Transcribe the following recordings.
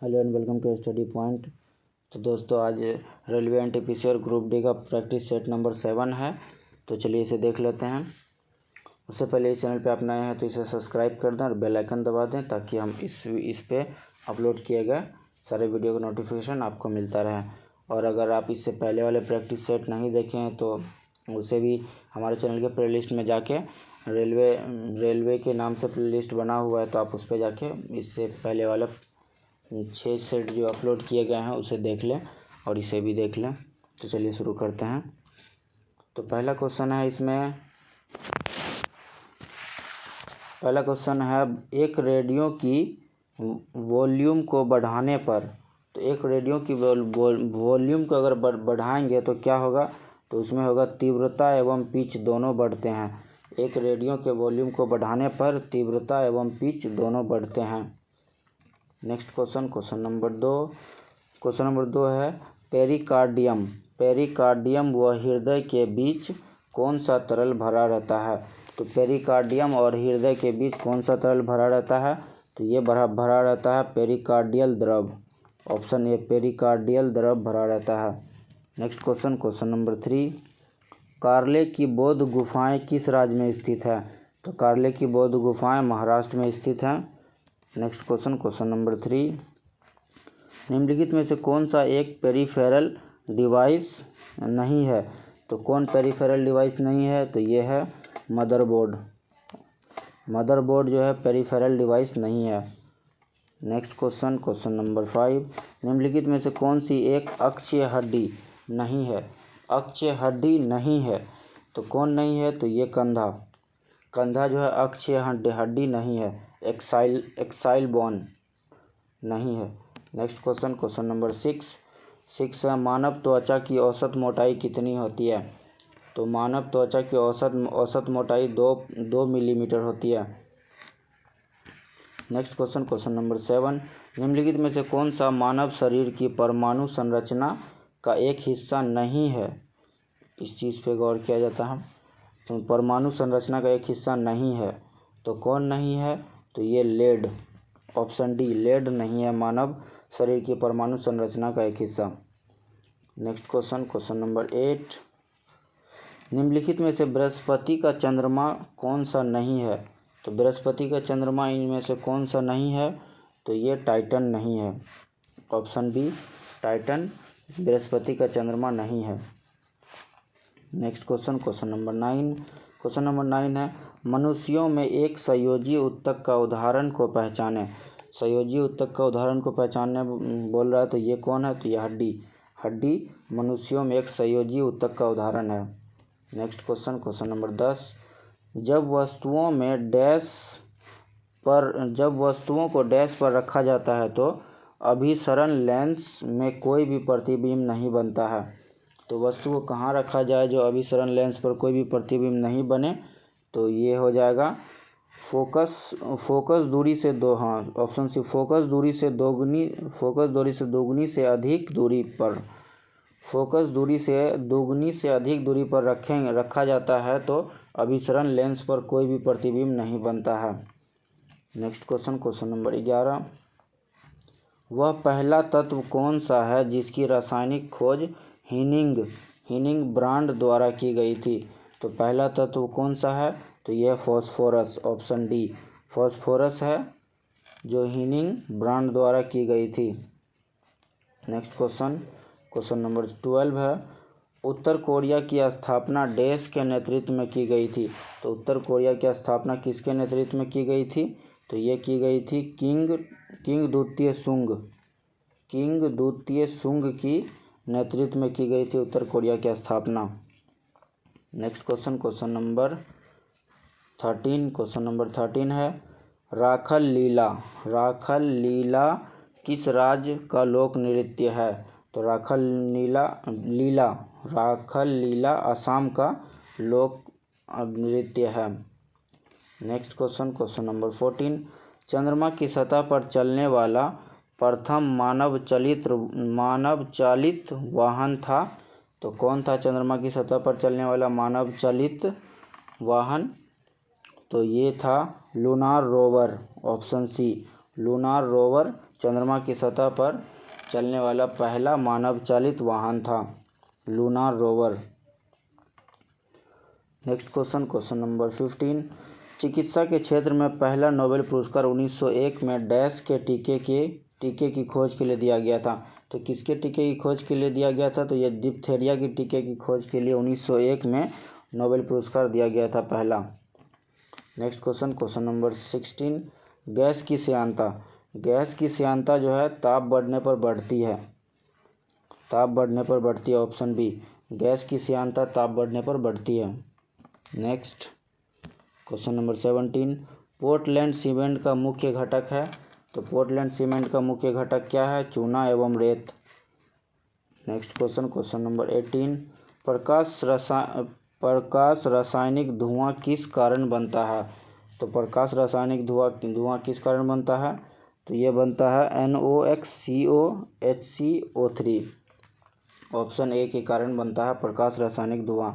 Hello and welcome to study point. तो दोस्तों आज रेलवे एनटीपीसी और ग्रुप डी का प्रैक्टिस सेट नंबर 7 है। तो चलिए इसे देख लेते हैं। उससे पहले इस चैनल पे आप नए हैं तो इसे सब्सक्राइब कर दें और बेल आइकन दबा दें ताकि हम इस पे अपलोड किए गए सारे वीडियो का नोटिफिकेशन आपको मिलता रहे। और अगर आप इससे पहले वाले प्रैक्टिस सेट नहीं देखे हैं तो उसे भी हमारे चैनल के प्लेलिस्ट में जाके रेलवे के नाम से प्लेलिस्ट बना हुआ है, तो आप उस पर जाके इससे पहले वाला 6 सेट जो अपलोड किए गए हैं उसे देख लें और इसे भी देख लें। तो चलिए शुरू करते हैं। तो पहला क्वेश्चन है एक रेडियो की वॉल्यूम को बढ़ाने पर, तो एक रेडियो की वॉल्यूम को अगर बढ़ाएंगे तो क्या होगा, तो उसमें होगा तीव्रता एवं पिच दोनों बढ़ते हैं। एक रेडियो के वॉल्यूम को बढ़ाने पर तीव्रता एवं पिच दोनों बढ़ते हैं। नेक्स्ट क्वेश्चन नंबर 2 है पेरिकार्डियम व हृदय के बीच कौन सा तरल भरा रहता है। तो पेरिकार्डियम और हृदय के बीच कौन सा तरल भरा रहता है, तो ये भरा रहता है पेरिकार्डियल द्रव। ऑप्शन ए पेरिकार्डियल द्रव भरा रहता है। नेक्स्ट क्वेश्चन नंबर 3, कार्ले की बौद्ध गुफाएं किस राज्य में स्थित है। तो कार्ले की बौद्ध गुफाएं महाराष्ट्र में स्थित हैं। नेक्स्ट क्वेश्चन नंबर 3, निम्नलिखित में से कौन सा एक पेरिफेरल डिवाइस नहीं है। तो कौन पेरिफेरल डिवाइस नहीं है, तो ये है मदरबोर्ड जो है पेरिफेरल डिवाइस नहीं है। नेक्स्ट क्वेश्चन नंबर 5, निम्नलिखित में से कौन सी एक अक्षीय हड्डी नहीं है। अक्षीय हड्डी नहीं है तो कौन नहीं है, तो ये कंधा जो है अक्षीय हड्डी नहीं है। एक्साइल बोन नहीं है। नेक्स्ट क्वेश्चन नंबर 6 है मानव त्वचा की औसत मोटाई कितनी होती है। तो मानव त्वचा की औसत मोटाई 2 मिलीमीटर होती है। नेक्स्ट क्वेश्चन नंबर 7, निम्नलिखित में से कौन सा मानव शरीर की परमाणु संरचना का एक हिस्सा नहीं है। इस चीज़ पे गौर किया जाता है। तो परमाणु संरचना का एक हिस्सा नहीं है तो कौन नहीं है, तो ये लेड। ऑप्शन डी लेड नहीं है मानव शरीर की परमाणु संरचना का एक हिस्सा। नेक्स्ट क्वेश्चन नंबर 8, निम्नलिखित में से बृहस्पति का चंद्रमा कौन सा नहीं है। तो बृहस्पति का चंद्रमा इनमें से कौन सा नहीं है, तो ये टाइटन नहीं है। ऑप्शन बी टाइटन बृहस्पति का चंद्रमा नहीं है। नेक्स्ट क्वेश्चन नंबर 9 है मनुष्यों में एक संयोजी उत्तक का उदाहरण को पहचाने। संयोजी उत्तक का उदाहरण को पहचानने बोल रहा है, तो ये कौन है, तो ये हड्डी मनुष्यों में एक संयोजी उत्तक का उदाहरण है। नेक्स्ट क्वेश्चन नंबर 10, जब वस्तुओं को डैश पर रखा जाता है तो अभिसरण लेंस में कोई भी प्रतिबिंब नहीं बनता है। तो वस्तु को कहाँ रखा जाए जो अभिसरण लेंस पर कोई भी प्रतिबिंब नहीं बने, तो ये हो जाएगा फोकस दूरी से ऑप्शन सी फोकस दूरी से दोगुनी से अधिक दूरी पर। फोकस दूरी से दोगुनी से अधिक दूरी पर रखा जाता है तो अभिसरण लेंस पर कोई भी प्रतिबिंब नहीं बनता है। नेक्स्ट क्वेश्चन नंबर 11, वह पहला तत्व कौन सा है जिसकी रासायनिक खोज हीनिंग ब्रांड द्वारा की गई थी। तो पहला तत्व कौन सा है, तो यह फॉस्फोरस। ऑप्शन डी फॉस्फोरस है जो हीनिंग ब्रांड द्वारा की गई थी। नेक्स्ट क्वेश्चन नंबर 12 है उत्तर कोरिया की स्थापना डैश के नेतृत्व में की गई थी। तो उत्तर कोरिया की स्थापना किसके नेतृत्व में की गई थी, तो ये की गई थी किंग द्वितीय सुंग की नेतृत्व में की गई थी उत्तर कोरिया की स्थापना। नेक्स्ट क्वेश्चन नंबर 13 है राखल लीला किस राज्य का लोक नृत्य है। तो राखल लीला असम का लोक नृत्य है। नेक्स्ट क्वेश्चन नंबर 14, चंद्रमा की सतह पर चलने वाला प्रथम मानव चालित वाहन था। तो कौन था चंद्रमा की सतह पर चलने वाला मानव चालित वाहन, तो ये था lunar rover. Option C lunar rover चंद्रमा की सतह पर चलने वाला पहला मानव चालित वाहन था, lunar rover. Next question number 15। चिकित्सा के क्षेत्र में पहला नोबेल पुरस्कार 1901 में डैश के टीके की खोज के लिए दिया गया था। तो किसके टीके की खोज के लिए दिया गया था? तो ये डिप्थेरिया की टीके की खोज के लिए 1901 में नोबेल पुरस्कार दिया गया था पहला। Next question number 16। गैस की श्यानता जो है ताप बढ़ने पर बढ़ती है। ऑप्शन बी, गैस की श्यानता ताप बढ़ने पर बढ़ती है। Next question number 17। Portland cement का मुख्य घटक है। तो पोर्टलैंड सीमेंट का मुख्य घटक क्या है? चूना एवं रेत। Next question number 18। प्रकाश रासायनिक धुआं किस कारण बनता है? तो प्रकाश रासायनिक धुआं किस कारण बनता है? तो ये बनता है NOx COHCO3। ऑप्शन ए के कारण बनता है प्रकाश रासायनिक धुआं।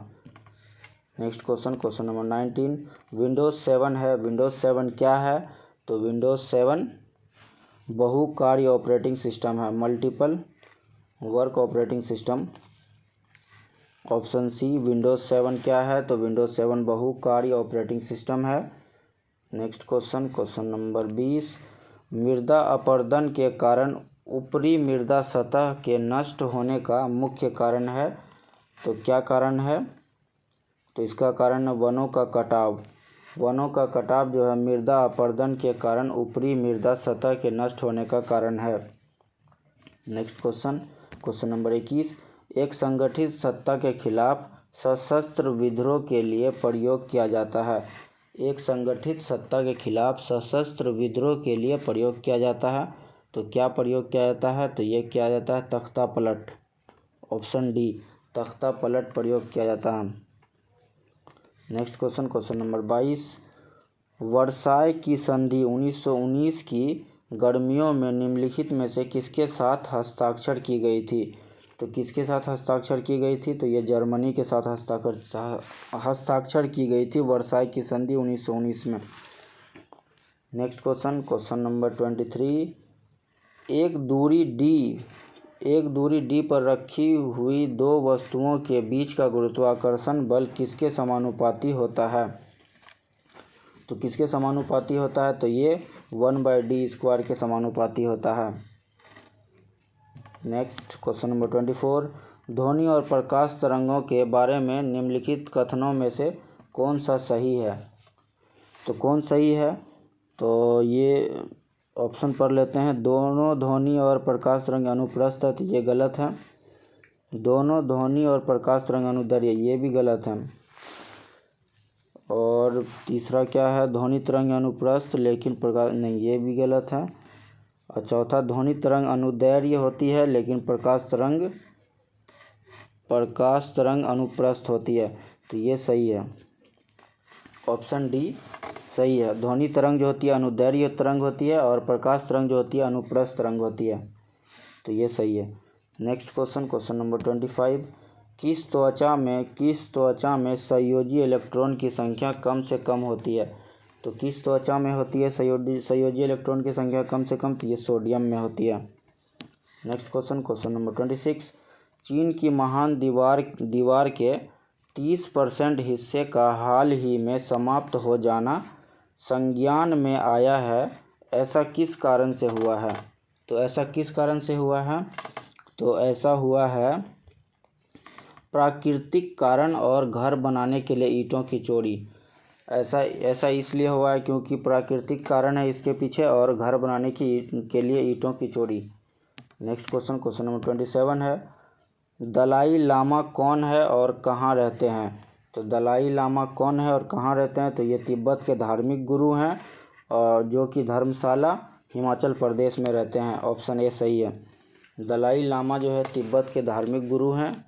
Next question number 19। विंडोज़ 7 है। विंडोज़ 7 क्या है? तो विंडोज़ 7 बहुकार्य ऑपरेटिंग सिस्टम है, multiple work operating system. Option C, Windows 7 क्या है? तो विंडोज़ 7 बहुकार्य ऑपरेटिंग सिस्टम है। Next question number 20। मृदा अपरदन के कारण ऊपरी मृदा सतह के नष्ट होने का मुख्य कारण है। तो क्या कारण है? तो इसका कारण है वनों का कटाव। वनों का कटाव जो है मृदा अपरदन के कारण ऊपरी मृदा सतह के नष्ट होने का कारण है। Next question number 21। एक संगठित सत्ता के खिलाफ सशस्त्र विद्रोह के लिए प्रयोग किया जाता है। एक संगठित सत्ता के खिलाफ सशस्त्र विद्रोह के लिए प्रयोग किया जाता है। तो क्या प्रयोग किया जाता है? तो ये किया जाता है तख्ता पलट। ऑप्शन डी, तख्ता पलट प्रयोग किया जाता है। Next question number 22। वर्साय की संधि 1919 की गर्मियों में निम्नलिखित में से किसके साथ हस्ताक्षर की गई थी? तो किसके साथ हस्ताक्षर की गई थी? तो ये जर्मनी के साथ हस्ताक्षर की गई थी वर्साय की संधि 1919 में। Next question number 23। एक दूरी D पर रखी हुई दो वस्तुओं के बीच का गुरुत्वाकर्षण बल किसके समानुपाती होता है? तो किसके समानुपाती होता है? तो ये 1/d² के समानुपाती होता है। Next question number 24। ध्वनि और प्रकाश तरंगों के बारे में निम्नलिखित कथनों में से कौन सा सही है? तो कौन सही है? तो ये ऑप्शन पढ़ लेते हैं। दोनों ध्वनि और प्रकाश तरंग अनुप्रस्थ है, तो ये गलत है। दोनों ध्वनि और प्रकाश तरंग अनुदैर्घ्य, ये भी गलत है। और तीसरा क्या है? ध्वनि तरंग अनुप्रस्थ लेकिन प्रकाश नहीं, ये भी गलत है। और चौथा, ध्वनि तरंग अनुदैर्घ्य होती है लेकिन प्रकाश तरंग अनुप्रस्थ होती है, तो ये सही है। ऑप्शन डी सही है। ध्वनि तरंग जो होती है अनुदैर्घ्य तरंग होती है और प्रकाश तरंग जो होती है अनुप्रस्थ तरंग होती है, तो ये सही है। Next question number 25। किस त्वचा में संयोजी इलेक्ट्रॉन की संख्या कम से कम होती है? तो किस त्वचा में होती है संयोजी इलेक्ट्रॉन की संख्या कम से कम? तो ये सोडियम में होती है। Next question number 26। चीन की महान दीवार के 30% हिस्से का हाल ही में समाप्त हो जाना संज्ञान में आया है, ऐसा किस कारण से हुआ है? तो ऐसा किस कारण से हुआ है? तो ऐसा हुआ है प्राकृतिक कारण और घर बनाने के लिए ईंटों की चोरी। ऐसा इसलिए हुआ है क्योंकि प्राकृतिक कारण है इसके पीछे और घर बनाने के लिए ईंटों की चोरी। नेक्स्ट क्वेश्चन नंबर 27 है। दलाई लामा कौन है और कहाँ रहते हैं? तो दलाई लामा कौन है और कहाँ रहते हैं? तो ये तिब्बत के धार्मिक गुरु हैं और जो कि धर्मशाला हिमाचल प्रदेश में रहते हैं। ऑप्शन ए सही है। दलाई लामा जो है तिब्बत के धार्मिक गुरु हैं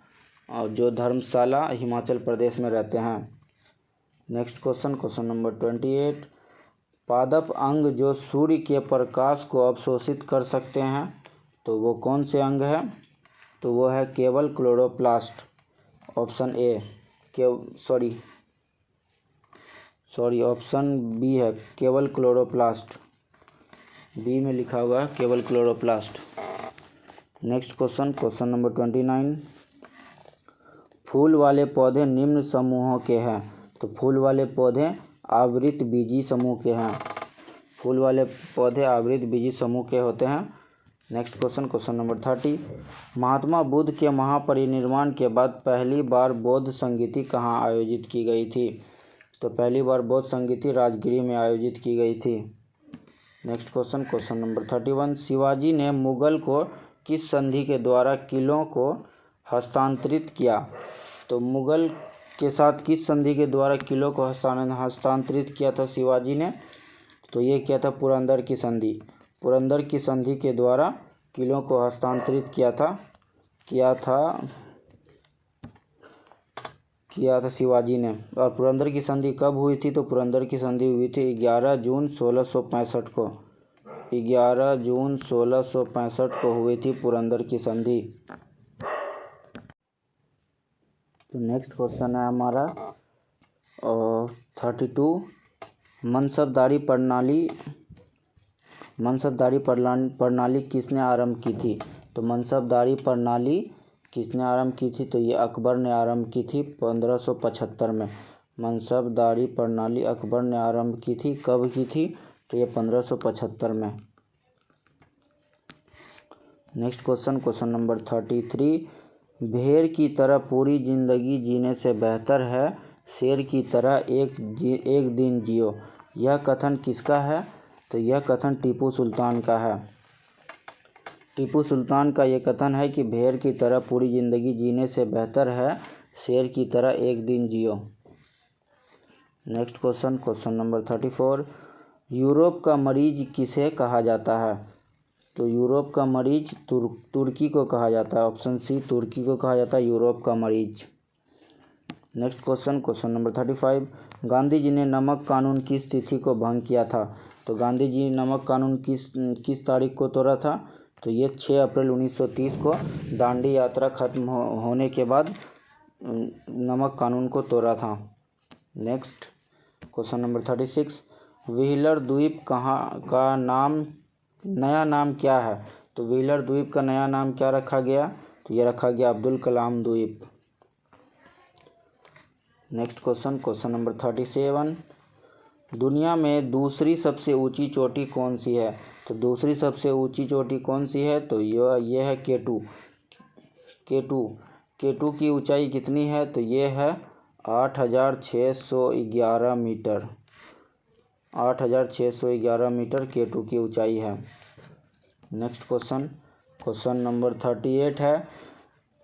और जो धर्मशाला हिमाचल प्रदेश में रहते हैं। Next question number 28। पादप अंग जो सूर्य के प्रकाश को अवशोषित कर सकते हैं, तो वो कौन से अंग है? तो वो है केवल chloroplast. Option A option B है केवल क्लोरोप्लास्ट। बी में लिखा हुआ है केवल क्लोरोप्लास्ट। नेक्स्ट क्वेश्चन नंबर 29, फूल वाले पौधे निम्न समूहों के हैं। तो फूल वाले पौधे आवृत बीजी समूह के हैं। फूल वाले पौधे आवृत बीजी समूह के होते हैं। Next question number 30, Mahatma Buddha के महापरिनिर्वाण के बाद पहली बार बौद्ध संगीति कहाँ आयोजित की गई थी। तो पहली बार बौद्ध संगीति राजगिरी में आयोजित की गई थी। नेक्स्ट क्वेश्चन नंबर 31, शिवाजी ने मुगल को किस संधि के द्वारा किलों को हस्तांतरित किया। तो मुगल के साथ किस संधि के द्वारा किलों को हस्तांतरित किया था शिवाजी ने। तो ये क्या था, पुरंदर की संधि। पुरंदर की संधि के द्वारा किलों को हस्तांतरित किया था शिवाजी ने। और पुरंदर की संधि कब हुई थी। तो पुरंदर की संधि हुई थी 11 जून 1665 को। 11 जून 1665 को हुई थी पुरंदर की संधि। तो नेक्स्ट क्वेश्चन है हमारा 32, मनसबदारी प्रणाली किसने आरंभ की थी। तो मनसबदारी प्रणाली किसने आरंभ की थी। तो ये अकबर ने आरंभ की थी 1575 में। मनसबदारी प्रणाली अकबर ने आरंभ की थी। कब की थी। तो ये 1575 में। नेक्स्ट क्वेश्चन नंबर 33, भेड़ की तरह पूरी जिंदगी जीने से बेहतर है शेर की तरह एक दिन जियो। यह कथन किसका है। तो यह कथन टीपू सुल्तान का है। टीपू सुल्तान का ये कथन है कि भेड़ की तरह पूरी ज़िंदगी जीने से बेहतर है शेर की तरह एक दिन जियो। नेक्स्ट क्वेश्चन नंबर 34, यूरोप का मरीज किसे कहा जाता है। तो यूरोप का मरीज तुर्की को कहा जाता है। ऑप्शन सी, तुर्की को कहा जाता है यूरोप का मरीज। Next question number 35, Gandhi ji ने नमक कानून किस तिथि को भंग किया था। तो गांधी जी नमक कानून किस तारीख को तोड़ा था। तो ये 6 अप्रैल 1930 को दांडी यात्रा खत्म होने के बाद नमक कानून को तोड़ा था। नेक्स्ट क्वेश्चन नंबर 36, व्हीलर द्वीप का नया नाम क्या है। तो व्हीलर द्वीप का नया नाम क्या रखा गया। तो ये रखा गया अब्दुल कलाम द्वीप। नेक्स्ट क्वेश्चन नंबर 37, दुनिया में दूसरी सबसे ऊंची चोटी कौन सी है। तो दूसरी सबसे ऊंची चोटी कौन सी है। तो ये है केटू की ऊंचाई कितनी है। तो ये है 8611 मीटर। 8611 मीटर केटू की ऊंचाई है। नेक्स्ट क्वेश्चन नंबर 38 है,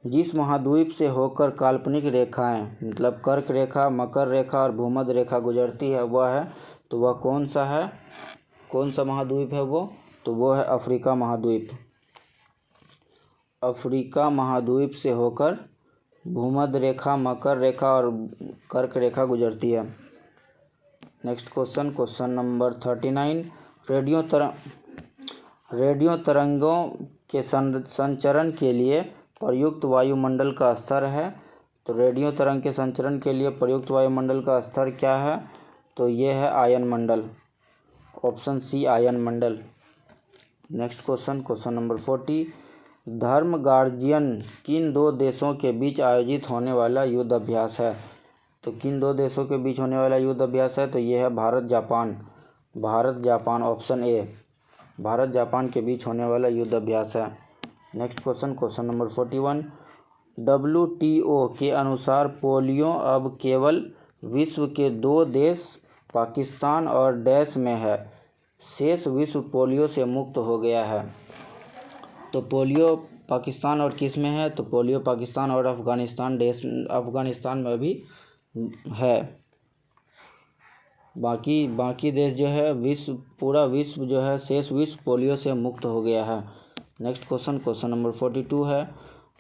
जिस महाद्वीप से होकर काल्पनिक रेखाएं मतलब कर्क रेखा, मकर रेखा और भूमध्य रेखा गुजरती है वह है। तो वह कौन सा महाद्वीप है वो। तो वो है अफ्रीका महाद्वीप। अफ्रीका महाद्वीप से होकर भूमध्य रेखा, मकर रेखा और कर्क रेखा गुजरती है। नेक्स्ट क्वेश्चन नंबर 39, रेडियो तरंगों के संचरण के लिए प्रयुक्त वायुमंडल का स्तर है। तो रेडियो तरंग के संचरण के लिए प्रयुक्त वायुमंडल का स्तर क्या है। तो ये है आयन मंडल। ऑप्शन सी, आयन मंडल। नेक्स्ट क्वेश्चन नंबर 40, धर्म गार्जियन किन दो देशों के बीच आयोजित होने वाला युद्ध अभ्यास है। तो किन दो देशों के बीच होने वाला युद्ध अभ्यास है। तो ये है Bharat Japan. Option A, Bharat Japan के बीच होने वाला युद्ध अभ्यास है। नेक्स्ट क्वेश्चन नंबर 41, WTO के अनुसार पोलियो अब केवल विश्व के 2 देश पाकिस्तान और डैश में है। शेष विश्व पोलियो से मुक्त हो गया है। तो पोलियो पाकिस्तान और किस में है। तो पोलियो पाकिस्तान और अफ़गानिस्तान में भी है। बाकी देश जो है पूरा विश्व जो है शेष विश्व पोलियो से मुक्त हो गया है। नेक्स्ट क्वेश्चन नंबर 42 है,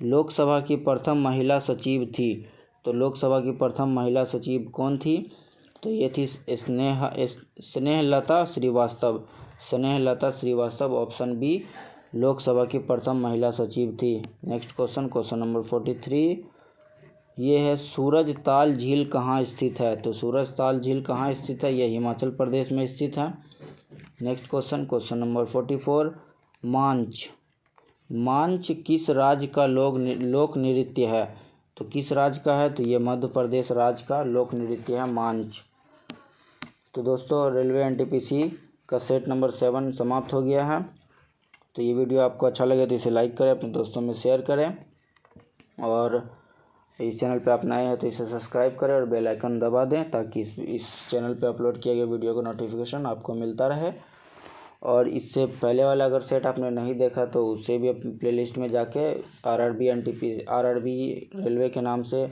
लोकसभा की प्रथम महिला सचिव थी। तो लोकसभा की प्रथम महिला सचिव कौन थी। तो ये थी स्नेहलता श्रीवास्तव। ऑप्शन बी, लोकसभा की प्रथम महिला सचिव थी। नेक्स्ट क्वेश्चन नंबर 43, ये है सूरजताल झील कहाँ स्थित है। तो सूरजताल झील कहाँ स्थित है। यह हिमाचल प्रदेश में स्थित है। Next question number 44, मांच। मांच किस राज्य का लोक नृत्य है? तो किस राज्य का है? तो ये मध्य प्रदेश राज्य का लोक नृत्य है मांच। तो दोस्तों रेलवे एनटीपीसी का सेट नंबर 7 समाप्त हो गया है। तो ये वीडियो आपको अच्छा लगे तो इसे लाइक करें, अपने दोस्तों में शेयर करें, और इस चैनल पे आप नए हैं तो इसे सब्सक्राइब करें और बेल आइकन दबा दें ताकि इस चैनल पे अपलोड किए गए वीडियो का नोटिफिकेशन आपको मिलता रहे। और इससे पहले वाला अगर सेट आपने नहीं देखा तो उसे भी अपनी प्लेलिस्ट में जाके आरआरबी रेलवे के नाम से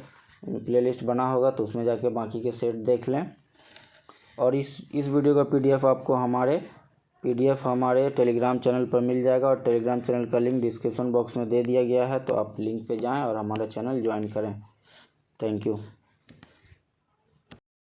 प्लेलिस्ट बना होगा, तो उसमें जाके बाकी के सेट देख लें। और इस वीडियो का पीडीएफ हमारे टेलीग्राम चैनल पर मिल जाएगा, और टेलीग्राम चैनल का लिंक डिस्क्रिप्शन बॉक्स में दे दिया गया है, तो आप लिंक पे जाएं और हमारा चैनल ज्वाइन करें। Thank you.